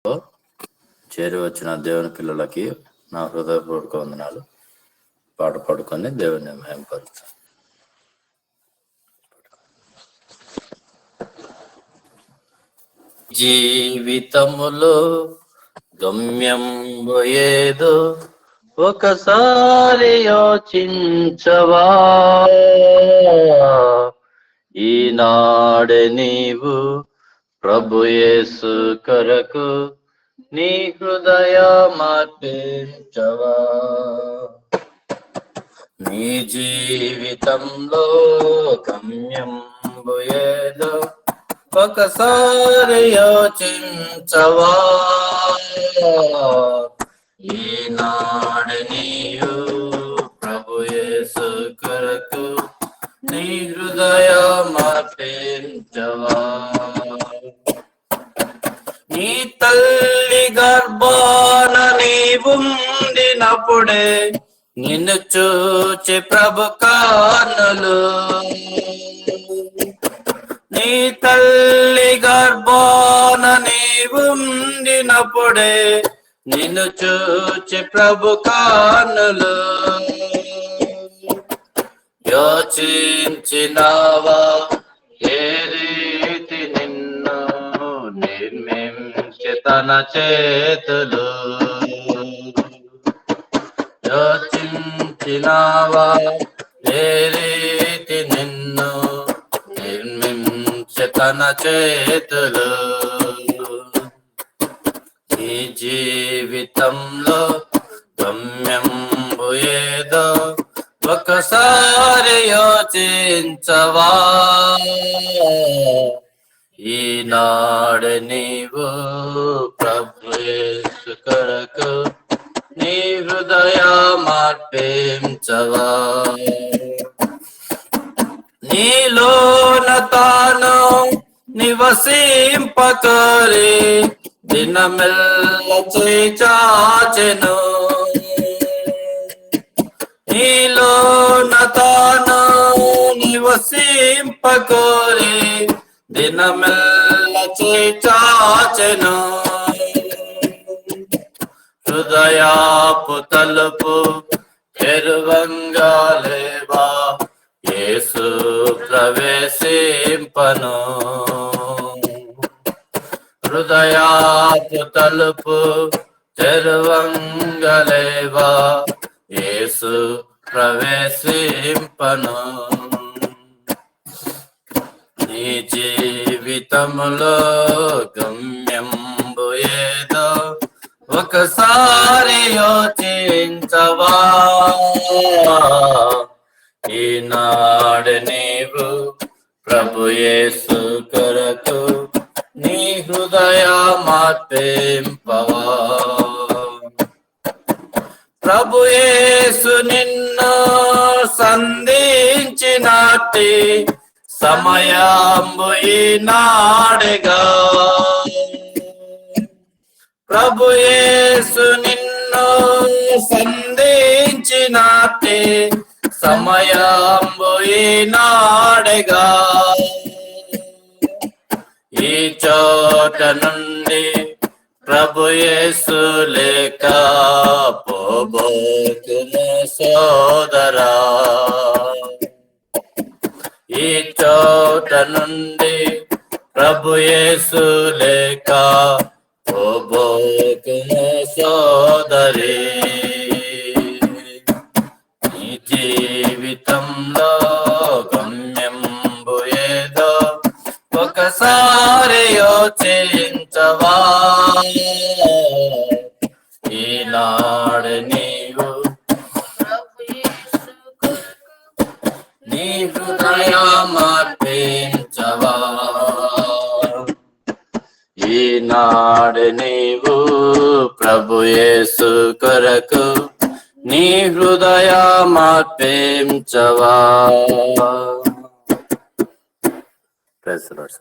చేరి వచ్చిన దేవుని పిల్లలకి నా హృదయపూర్వక వందనాలు. పాట పాడుకొని దేవుని మహిమపరుస్తాను. జీవితములో గమ్యం ఏదో ఒకసారి యోచించవా, ఈనాడే నీవు ప్రభు యేసు కొరకు నీ హృదయమర్పించవా. నీ జీవితంలో గమ్యం ఏదో ఒకసారి యోచించవా, ఈనాడు నీవు ప్రభు యేసు కొరకు నీ హృదయమర్పించవా. నీ తల్లి గర్భాన నీవుండినప్పుడే నిన్ను చూచి ప్రభు కన్నులు, నీ తల్లి గర్భాన నీవుండినప్పుడే నిన్ను చూచి ప్రభు కన్నులు, యోచించినావా ఏ రీతి నిన్ను నిర్మించి తన చేతులు, యోచించినావా ఏ రీతి నిన్ను నిర్మించి తన చేతులు. ఈ జీవితంలో గమ్యం ఏదో ఒకసారి యోచించవా, ఈనాడు నీవు ప్రభు యేసు కొరకు నీ హృదయమర్పించవా. నీలోన తాను నివసింపకరి దినమెల్ల చాచెను, నీలోన తాను నివసింపకరి దినమెల్ల చాచెను, హృదయాపు తలుపు తెరువంగా లేవా యేసు ప్రవేశింపను, హృదయాపు తలుపు తెరువంగా లేవా యేసు ప్రవేశింపను. నీ జీవితములో గమ్యం ఏదో ఒకసారి యోచించవా, ఈనాడు నీవు ప్రభు యేసు కొరకు నీ హృదయమర్పింపవా. ప్రభు యేసు నిన్ను సంధించినట్టి సమయంబు ఈనాడేగా, ప్రభు యేసు నిన్ను సంధించినట్టి సమయంబు ఈనాడేగా. ఈ చోట నుండి ప్రభు యేసు లేక పోబోతును సోదరా, ఈ చోట నుండి ప్రభు యేసు లేక పోబోతును సోదరి. నీ జీవితంలో గమ్యం ఏదో ఒకసారి యోచించవా, ఈనాడు నీవు నీ హృదయమర్పించవా, ఈనాడు నీవు ప్రభు యేసు కొరకు నీ హృదయమర్పించవా. Praise the lord.